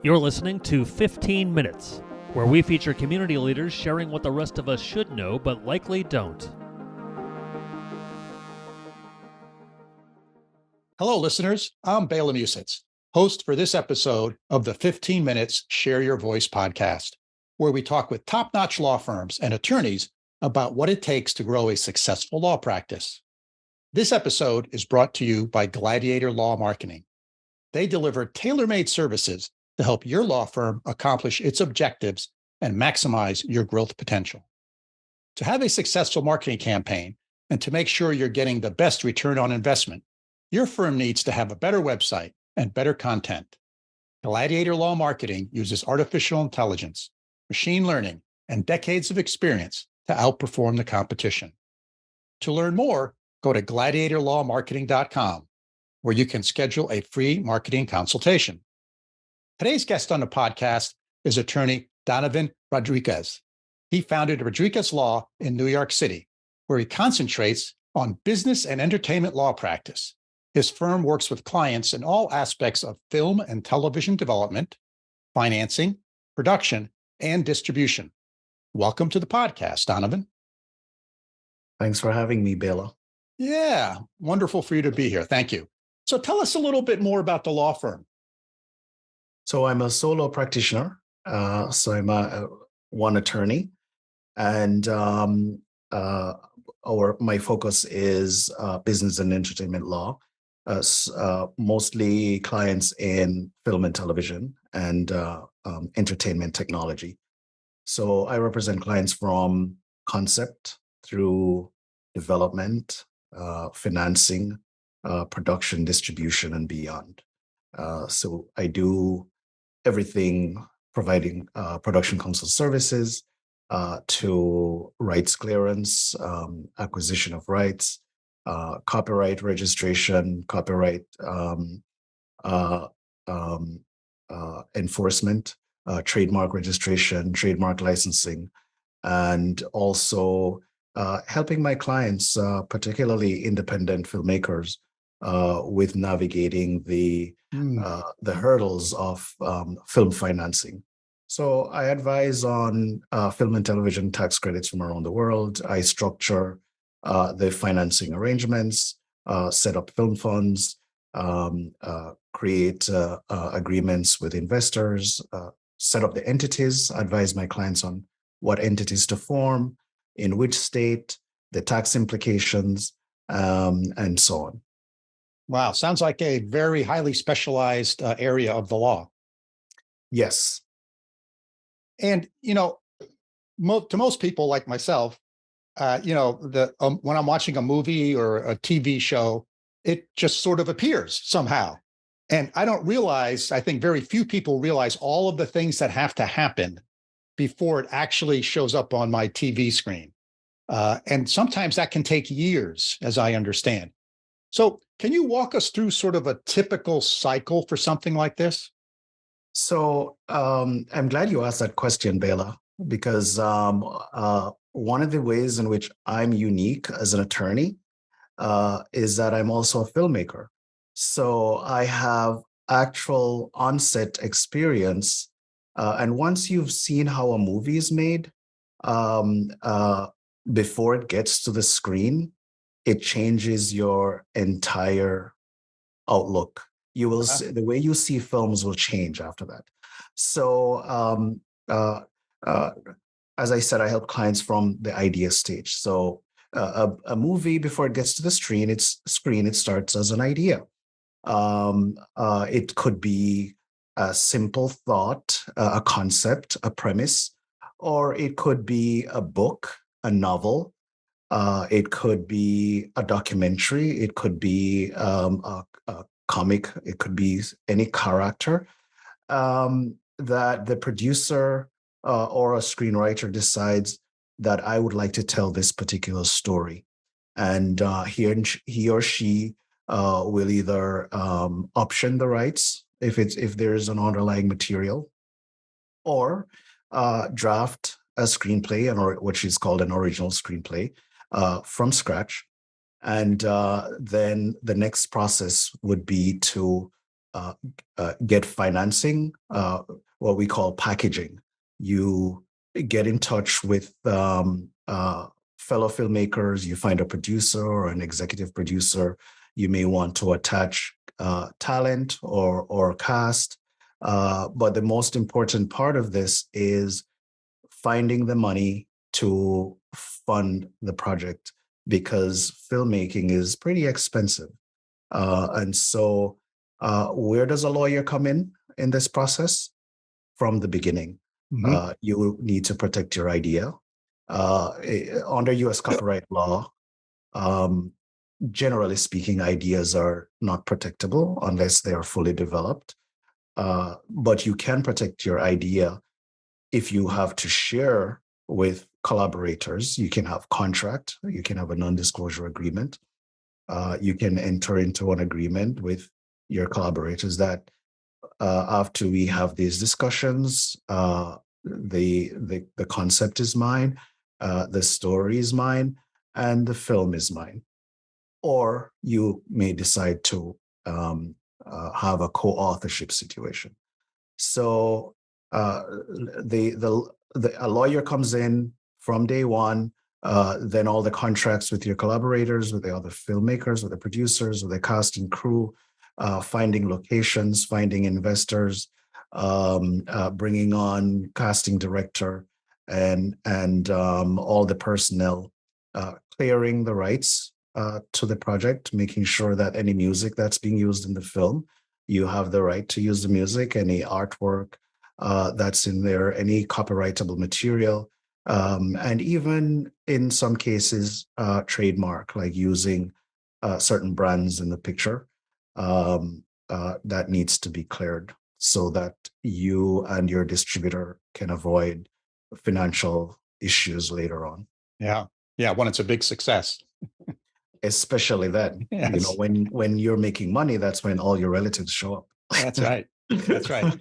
You're listening to 15 Minutes, where we feature community leaders sharing what the rest of us should know but likely don't. Hello, listeners. I'm Bela Musitz, host for this episode of the 15 Minutes Share Your Voice podcast, where we talk with top-notch law firms and attorneys about what it takes to grow a successful law practice. This episode is brought to you by Gladiator Law Marketing. They deliver tailor-made services to help your law firm accomplish its objectives and maximize your growth potential. To have a successful marketing campaign and to make sure you're getting the best return on investment, your firm needs to have a better website and better content. Gladiator Law Marketing uses artificial intelligence, machine learning, and decades of experience to outperform the competition. To learn more, go to gladiatorlawmarketing.com, where you can schedule a free marketing consultation. Today's guest on the podcast is attorney Donovan Rodriques. He founded Rodriques Law in New York City, where he concentrates on business and entertainment law practice. His firm works with clients in all aspects of film and television development, financing, production, and distribution. Welcome to the podcast, Donovan. Thanks for having me, Bela. Yeah, wonderful for you to be here. Thank you. So tell us a little bit more about the law firm. So I'm a solo practitioner. So I'm one attorney, and my focus is business and entertainment law. Mostly clients in film and television and entertainment technology. So I represent clients from concept through development, financing, production, distribution, and beyond. So I do everything providing production counsel services to rights clearance, acquisition of rights, copyright registration, copyright enforcement, trademark registration, trademark licensing, and also helping my clients, particularly independent filmmakers, with navigating the hurdles of film financing. So I advise on film and television tax credits from around the world. I structure the financing arrangements, set up film funds, create agreements with investors, set up the entities, advise my clients on what entities to form, in which state, the tax implications, and so on. Wow, sounds like a very highly specialized area of the law. Yes. And, to most people like myself, when I'm watching a movie or a TV show, it just sort of appears somehow. And I think very few people realize all of the things that have to happen before it actually shows up on my TV screen. And sometimes that can take years, as I understand. So can you walk us through sort of a typical cycle for something like this? So I'm glad you asked that question, Bela, because one of the ways in which I'm unique as an attorney is that I'm also a filmmaker. So I have actual on-set experience. And once you've seen how a movie is made, before it gets to the screen, it changes your entire outlook. You will see, the way you see films will change after that. So, as I said, I help clients from the idea stage. So, a movie before it gets to the screen, it starts as an idea. It could be a simple thought, a concept, a premise, or it could be a book, a novel. It could be a documentary. It could be a comic. It could be any character that the producer or a screenwriter decides that I would like to tell this particular story. And he or she will either option the rights if there is an underlying material, or draft a screenplay, or what is called an original screenplay, from scratch. And then the next process would be to get financing, what we call packaging. You get in touch with fellow filmmakers, you find a producer or an executive producer. You may want to attach talent or cast. But the most important part of this is finding the money to fund the project, because filmmaking is pretty expensive. And so where does a lawyer come in this process? From the beginning. You need to protect your idea. Under US copyright law, generally speaking, ideas are not protectable unless they are fully developed. But you can protect your idea if you have to share with collaborators. You can have contract, you can have a non-disclosure agreement. You can enter into an agreement with your collaborators that after we have these discussions, the concept is mine, the story is mine, and the film is mine. Or you may decide to have a co-authorship situation. So a lawyer comes in from day one. Then all the contracts with your collaborators, with the other filmmakers, with the producers, with the cast and crew, finding locations, finding investors, bringing on casting director, and all the personnel, clearing the rights to the project, making sure that any music that's being used in the film, you have the right to use the music, any artwork that's in there, any copyrightable material, and even in some cases, trademark, like using certain brands in the picture. That needs to be cleared so that you and your distributor can avoid financial issues later on. Yeah. When it's a big success. Especially then, Yes. when you're making money, that's when all your relatives show up. That's right. That's right.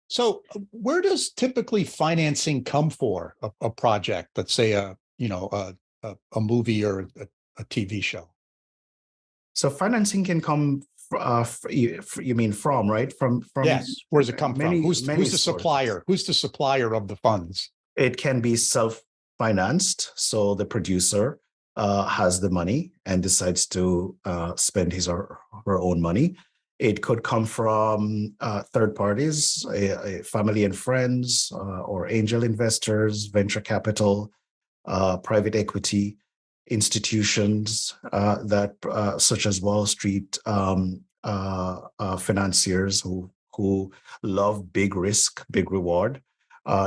So where does typically financing come for a project? Let's say a movie or a TV show. So financing can come. You mean from, right? From yes. Where does it come from? Who's the sources. supplier? Who's the supplier of the funds? It can be self-financed. So the producer has the money and decides to spend his or her own money. It could come from third parties, family and friends, or angel investors, venture capital, private equity, institutions that such as Wall Street financiers who love big risk, big reward.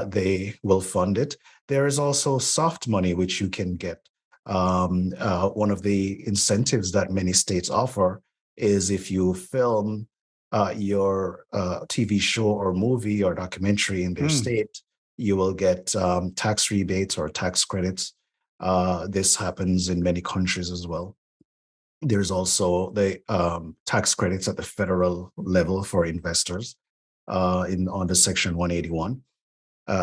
They will fund it. There is also soft money which you can get. One of the incentives that many states offer is if you film your TV show or movie or documentary in their state, you will get tax rebates or tax credits. This happens in many countries as well. There's also the tax credits at the federal level for investors under Section 181.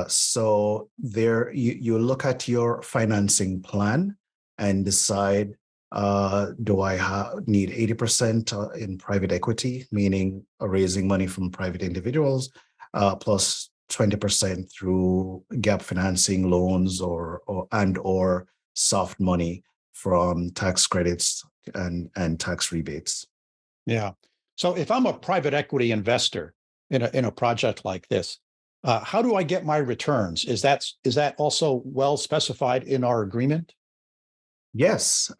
So there, you look at your financing plan and decide, do I need 80% in private equity, meaning raising money from private individuals, plus 20% through gap financing loans or soft money from tax credits and tax rebates. Yeah. So if I'm a private equity investor in a project like this, how do I get my returns? Is that also well specified in our agreement? Yes.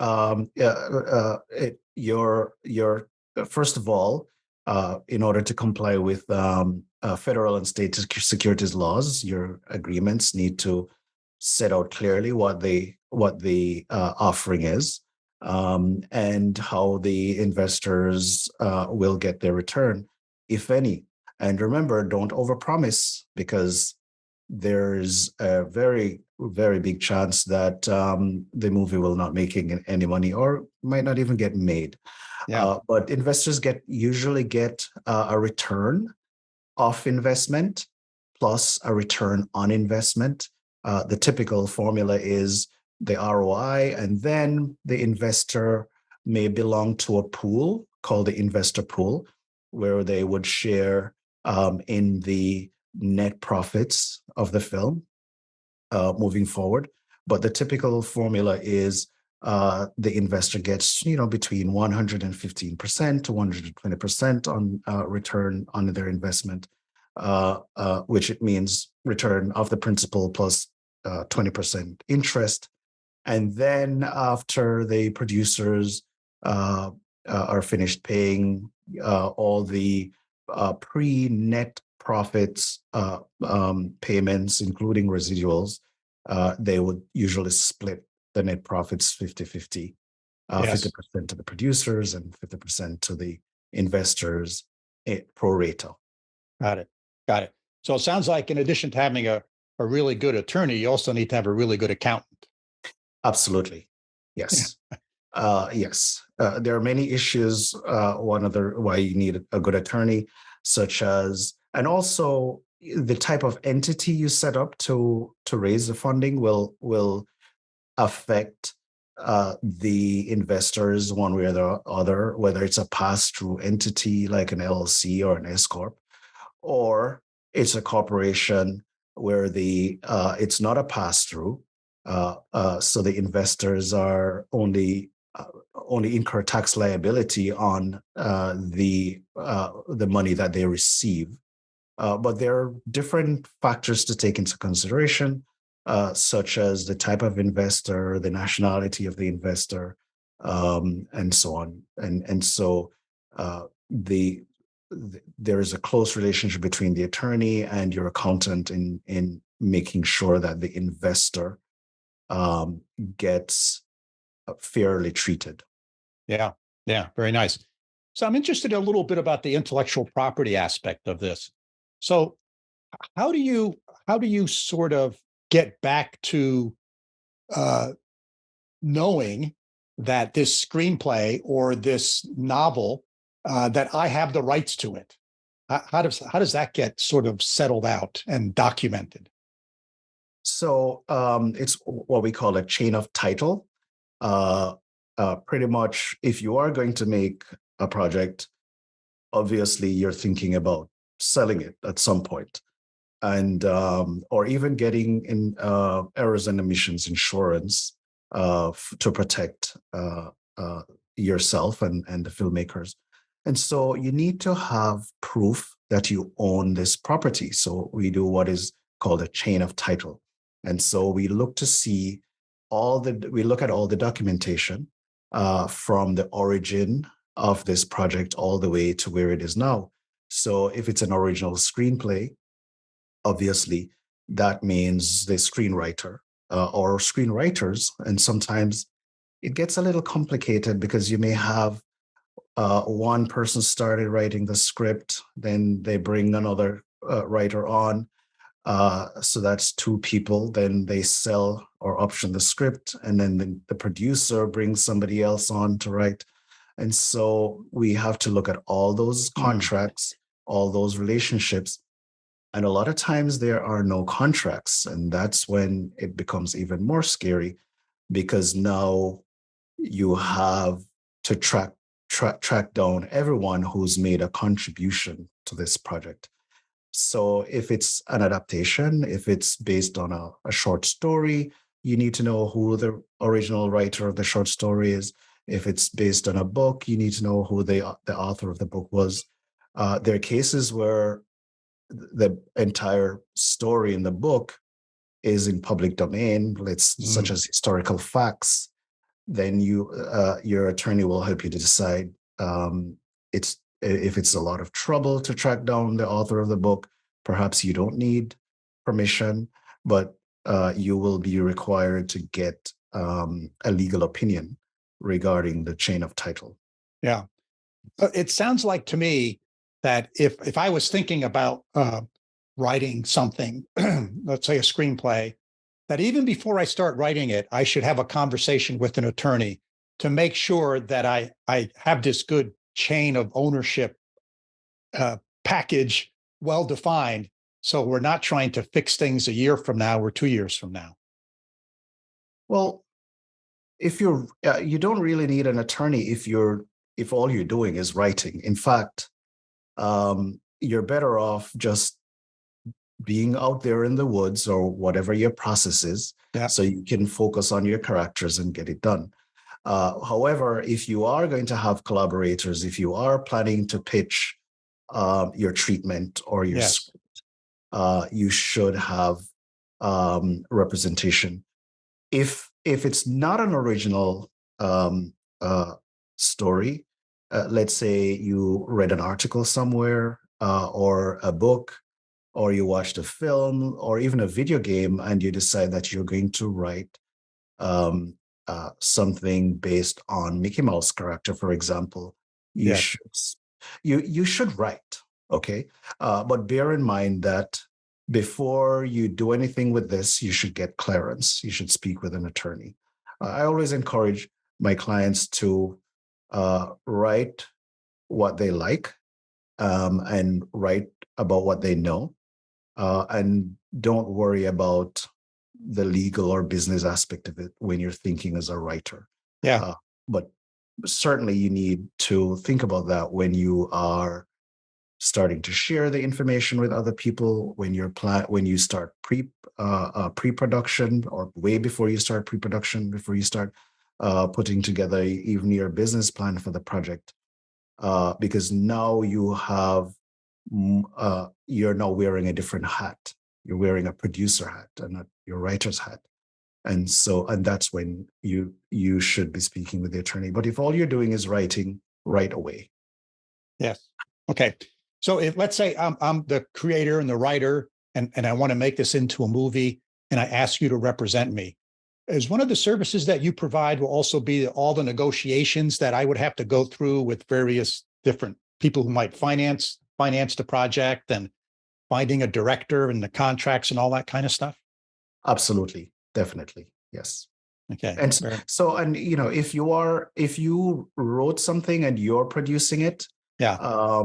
Your first of all, in order to comply with federal and state securities laws, your agreements need to set out clearly what the offering is, and how the investors will get their return, if any. And remember, don't overpromise, because there's a very, very big chance that the movie will not make any money or might not even get made. Yeah. But investors usually get a return of investment plus a return on investment. The typical formula is the ROI, and then the investor may belong to a pool called the investor pool. where they would share in the net profits of the film moving forward. But the typical formula is the investor gets, between 115% to 120% on return on their investment, which it means return of the principal plus 20% interest. And then after the producers are finished paying all the pre-net profits payments, including residuals, they would usually split the net profits 50-50, Yes. 50% to the producers and 50% to the investors pro rata. Got it. Got it. So it sounds like in addition to having a really good attorney, you also need to have a really good accountant. Absolutely. Yes. Yes. There are many issues. One of the why you need a good attorney, such as, and also the type of entity you set up to raise the funding will affect the investors one way or the other, whether it's a pass-through entity like an LLC or an S corp, or it's a corporation where it's not a pass-through. So the investors are only incur tax liability on the money that they receive. But there are different factors to take into consideration, such as the type of investor, the nationality of the investor, and so on. And so there is a close relationship between the attorney and your accountant in making sure that the investor gets fairly treated. Yeah. Yeah. Very nice. So I'm interested in a little bit about the intellectual property aspect of this. So how do you sort of get back to knowing that this screenplay or this novel that I have the rights to it? How does that get sort of settled out and documented? So it's what we call a chain of title. Pretty much, if you are going to make a project, obviously you're thinking about selling it at some point, and or even getting in errors and omissions insurance to protect yourself and the filmmakers. And so you need to have proof that you own this property. So we do what is called a chain of title. And so we look to see we look at all the documentation from the origin of this project all the way to where it is now. So if it's an original screenplay, obviously that means the screenwriter or screenwriters. And sometimes it gets a little complicated because you may have one person started writing the script, then they bring another writer on. So that's two people, then they sell or option the script, and then the producer brings somebody else on to write. And so we have to look at all those contracts, all those relationships. And a lot of times there are no contracts. And that's when it becomes even more scary, because now you have to track down everyone who's made a contribution to this project. So if it's an adaptation, if it's based on a short story, you need to know who the original writer of the short story is. If it's based on a book, you need to know who the author of the book was. There are cases where the entire story in the book is in public domain, such as historical facts. Then your attorney will help you to decide if it's a lot of trouble to track down the author of the book. Perhaps you don't need permission, but you will be required to get a legal opinion regarding the chain of title. Yeah. It sounds like to me that if I was thinking about writing something, let's say a screenplay, that even before I start writing it, I should have a conversation with an attorney to make sure that I have this good chain of ownership package well defined. So we're not trying to fix things a year from now or 2 years from now. Well, if you don't really need an attorney if all you're doing is writing. In fact, you're better off just being out there in the woods or whatever your process is, Yeah. so you can focus on your characters and get it done. However, if you are going to have collaborators, if you are planning to pitch your treatment or your Yes. script, you should have representation. If it's not an original story, let's say you read an article somewhere or a book, or you watched a film or even a video game, and you decide that you're going to write um, something based on Mickey Mouse character, for example, you Yes. should you should write, okay? But bear in mind that before you do anything with this, you should get clearance. You should speak with an attorney. I always encourage my clients to write what they like and write about what they know, and don't worry about the legal or business aspect of it when you're thinking as a writer. Yeah. But certainly you need to think about that when you are starting to share the information with other people, when when you start pre-production, or way before you start pre-production, before you start putting together even your business plan for the project, because now you're now wearing a different hat. You're wearing a producer hat and not your writer's hat. And that's when you should be speaking with the attorney. But if all you're doing is writing, right away. Yes. Okay. So if, let's say I'm the creator and the writer, and I want to make this into a movie, and I ask you to represent me, is one of the services that you provide will also be all the negotiations that I would have to go through with various different people who might finance the project, and finding a director and the contracts and all that kind of stuff? Absolutely. Definitely. Yes. Okay. And if you wrote something and you're producing it, Yeah.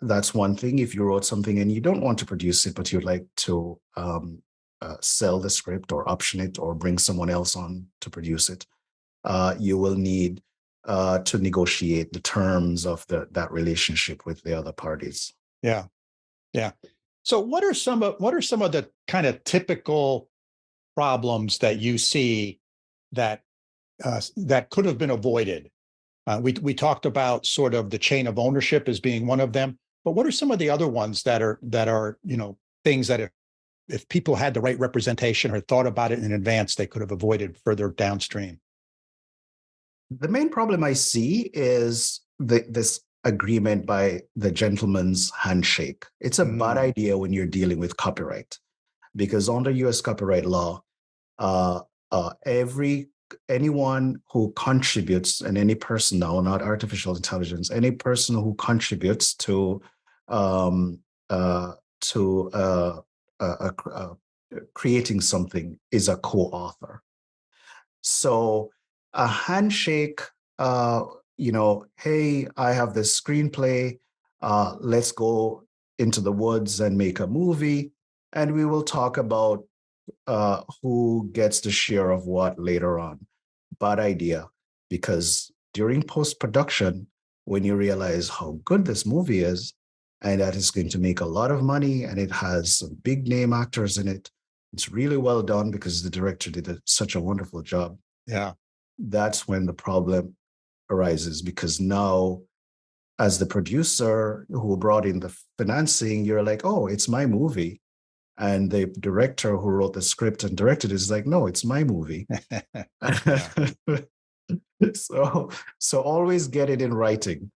that's one thing. If you wrote something and you don't want to produce it, but you'd like to sell the script or option it or bring someone else on to produce it, you will need to negotiate the terms of that relationship with the other parties. Yeah. Yeah. So what are some of the kind of typical problems that you see that that could have been avoided? We talked about sort of the chain of ownership as being one of them, but what are some of the other ones that are things that if people had the right representation or thought about it in advance, they could have avoided further downstream? The main problem I see is this agreement by the gentleman's handshake. It's a bad idea when you're dealing with copyright, because under U.S. copyright law, anyone who contributes, and any person now, not artificial intelligence, any person who contributes to creating something is a co-author. So a handshake, hey, I have this screenplay, let's go into the woods and make a movie, and we will talk about who gets the share of what later on. Bad idea, because during post-production, when you realize how good this movie is, and that it's going to make a lot of money, and it has some big name actors in it, it's really well done because the director did such a wonderful job. Yeah. That's when the problem arises, because now, as the producer who brought in the financing, you're like, oh, it's my movie. And the director who wrote the script and directed it is like, no, it's my movie. So always get it in writing.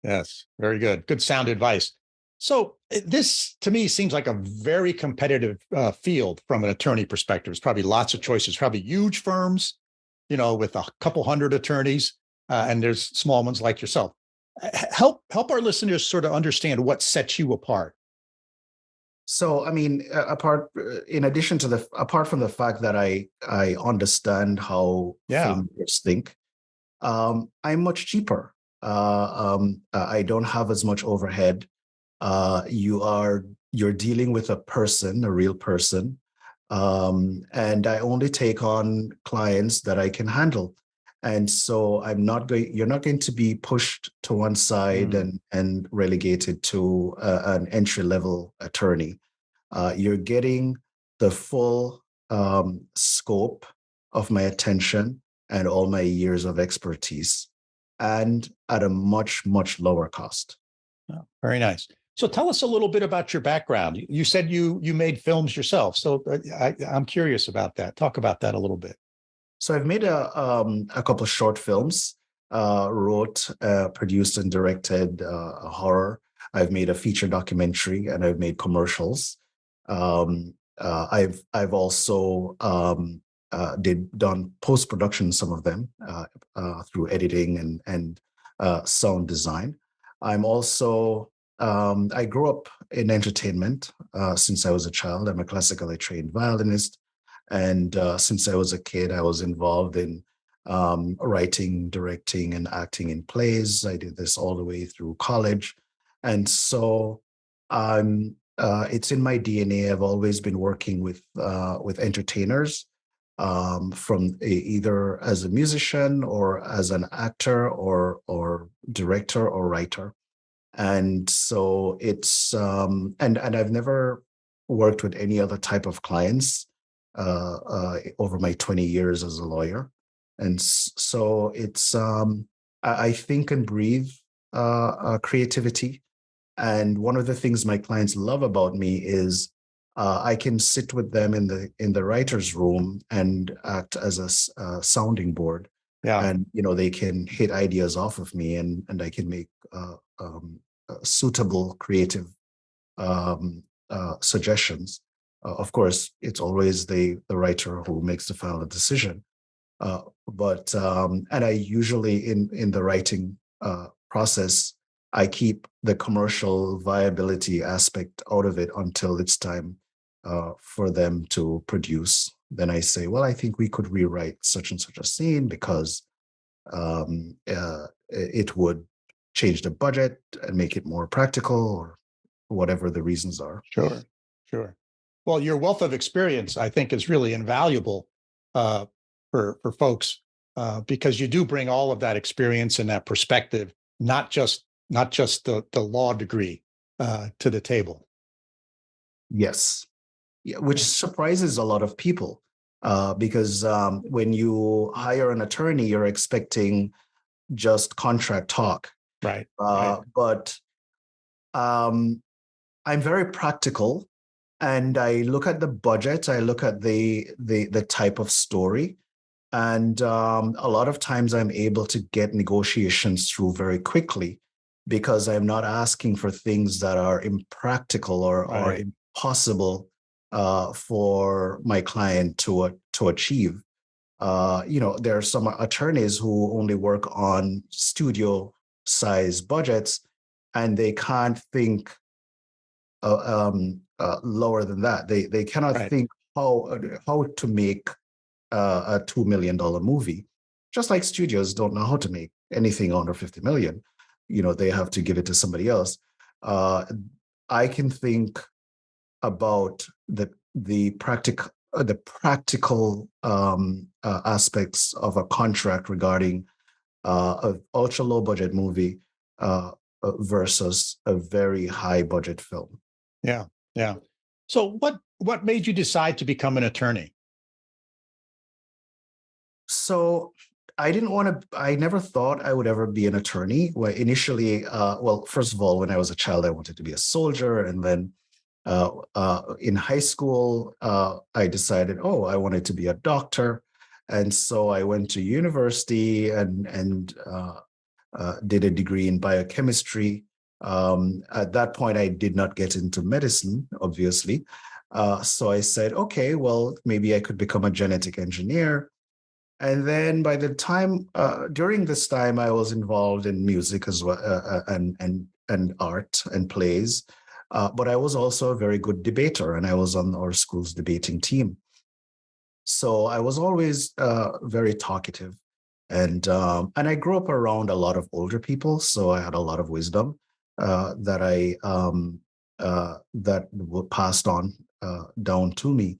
Yes, very good. Good sound advice. So this, to me, seems like a very competitive field from an attorney perspective. There's probably lots of choices, probably huge firms, with a couple hundred attorneys, and there's small ones like yourself. Help our listeners sort of understand what sets you apart. So, I mean, apart from the fact that I understand how filmmakers think, I'm much cheaper. I don't have as much overhead. You're dealing with a person, a real person, and I only take on clients that I can handle. And so you're not going to be pushed to one side and relegated to an entry-level attorney. You're getting the full scope of my attention and all my years of expertise, and at a much, much lower cost. Oh, very nice. So tell us a little bit about your background. You said you made films yourself. So I'm curious about that. Talk about that a little bit. So I've made a couple of short films, wrote, produced, and directed a horror. I've made a feature documentary, and I've made commercials. I've also done post-production, some of them through editing and sound design. I'm also I grew up in entertainment since I was a child. I'm a classically trained violinist. And since I was a kid, I was involved in writing, directing, and acting in plays. I did this all the way through college. And so it's in my DNA. I've always been working with entertainers, from either as a musician or as an actor or director or writer. And so it's and I've never worked with any other type of clients over my 20 years as a lawyer. And so it's I think and breathe creativity. And one of the things my clients love about me is I can sit with them in the writer's room and act as a sounding board. Yeah. And they can hit ideas off of me, and I can make suitable creative suggestions. Of course, it's always the writer who makes the final decision. But and I usually in the writing process, I keep the commercial viability aspect out of it until it's time for them to produce. Then I say, well, I think we could rewrite such and such a scene because it would change the budget and make it more practical, or whatever the reasons are. Sure. Well, your wealth of experience, I think, is really invaluable for folks because you do bring all of that experience and that perspective, not just the law degree to the table. Yes, yeah, which surprises a lot of people because when you hire an attorney, you're expecting just contract talk. Right. But I'm very practical, and I look at the budget. I look at the type of story, and a lot of times I'm able to get negotiations through very quickly because I'm not asking for things that are impractical or impossible for my client to achieve. There are some attorneys who only work on studio size budgets, and they can't think lower than that. They cannot think how to make a $2 million movie. Just like studios don't know how to make anything under 50 million. They have to give it to somebody else. I can think about the practical aspects of a contract regarding an ultra low budget movie versus a very high budget film. Yeah. So what made you decide to become an attorney? So I never thought I would ever be an attorney. Well, initially, first of all, when I was a child, I wanted to be a soldier. And then in high school, I decided, I wanted to be a doctor. And so I went to university and did a degree in biochemistry. At that point, I did not get into medicine, obviously. So I said, okay, well, maybe I could become a genetic engineer. And then by the time, during this time, I was involved in music as well, and art and plays. But I was also a very good debater, and I was on our school's debating team. So I was always very talkative. And I grew up around a lot of older people, so I had a lot of wisdom that were passed on down to me.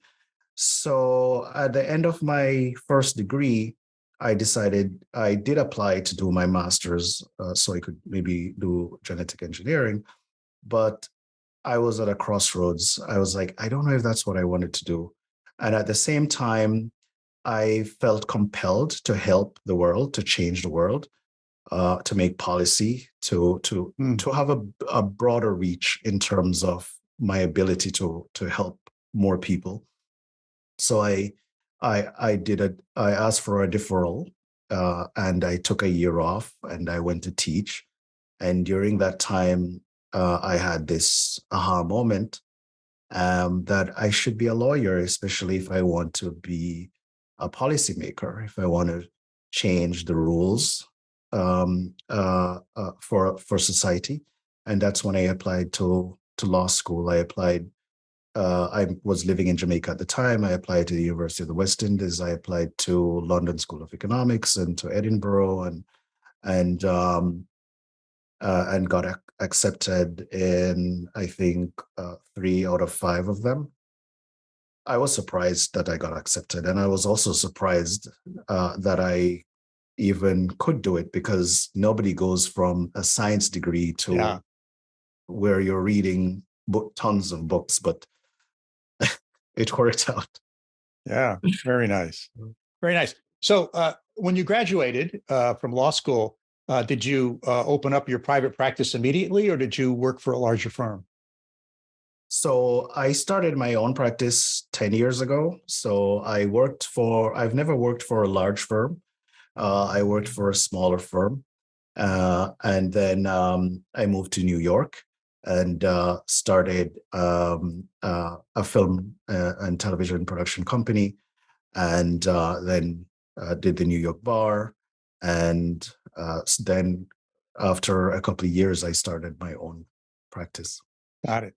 So at the end of my first degree, I decided I did apply to do my master's so I could maybe do genetic engineering, but I was at a crossroads. I was like, I don't know if that's what I wanted to do. And at the same time, I felt compelled to help the world, to change the world, to make policy, to have a broader reach in terms of my ability to help more people. So I asked for a deferral, and I took a year off and I went to teach. And during that time, I had this aha moment that I should be a lawyer, especially if I want to be a policymaker, if I want to change the rules for society. And that's when I applied to law school. I was living in Jamaica at the time. I applied to the University of the West Indies. I applied to London School of Economics and to Edinburgh, and got accepted in, I think, 3 out of 5 of them. I was surprised that I got accepted, and I was also surprised that I even could do it, because nobody goes from a science degree to where you're reading tons of books, but it worked out. Yeah, very nice. Very nice. So when you graduated from law school, did you open up your private practice immediately, or did you work for a larger firm? So I started my own practice 10 years ago. So I've never worked for a large firm. I worked for a smaller firm. And then I moved to New York and started a film and television production company, and then did the New York bar. And then after a couple of years, I started my own practice. Got it.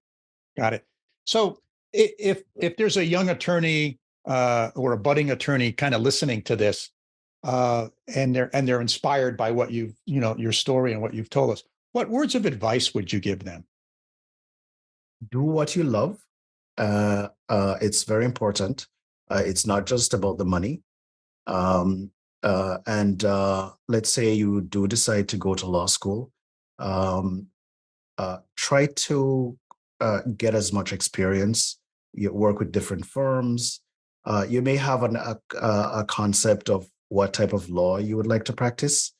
Got it. So if there's a young attorney or a budding attorney kind of listening to this, and they're inspired by what your story and what you've told us, what words of advice would you give them? Do what you love. It's very important. It's not just about the money. And let's say you do decide to go to law school. Try to get as much experience. You work with different firms. You may have a concept of what type of law you would like to practice,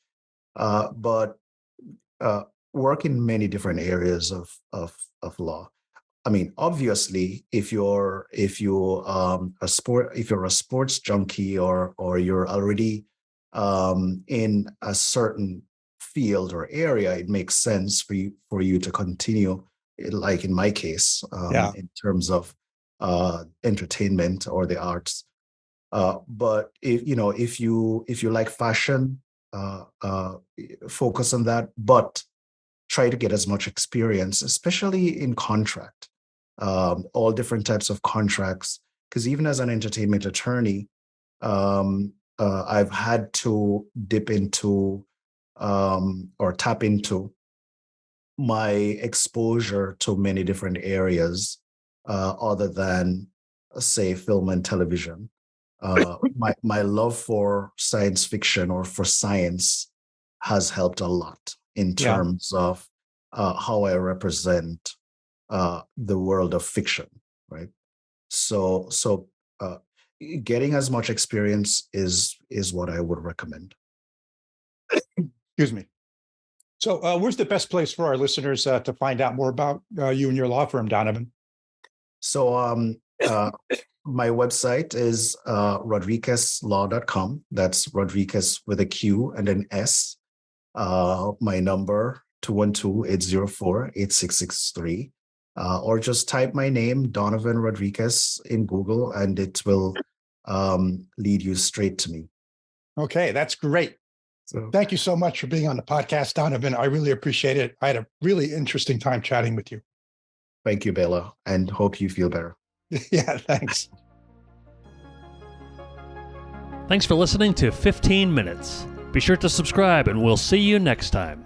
but work in many different areas of law. I mean, obviously, if you're a sports junkie, or you're already in a certain field or area, it makes sense for you to continue, like in my case, in terms of entertainment or the arts. But if you like fashion, focus on that, but try to get as much experience, especially in contract, all different types of contracts. Because even as an entertainment attorney, I've had to dip into or tap into my exposure to many different areas other than, say, film and television. My love for science fiction or for science has helped a lot in terms of how I represent the world of fiction, right? So getting as much experience is what I would recommend. Excuse me. So where's the best place for our listeners to find out more about you and your law firm, Donovan? So my website is rodrigueslaw.com. That's Rodrigues with a Q and an S. My number, 212-804-8663. Or just type my name, Donovan Rodriques, in Google, and it will lead you straight to me. Okay, that's great. So thank you so much for being on the podcast, Donovan. I really appreciate it. I had a really interesting time chatting with you. Thank you, Bela, and hope you feel better. Yeah, thanks. Thanks for listening to 15 Minutes. Be sure to subscribe, and we'll see you next time.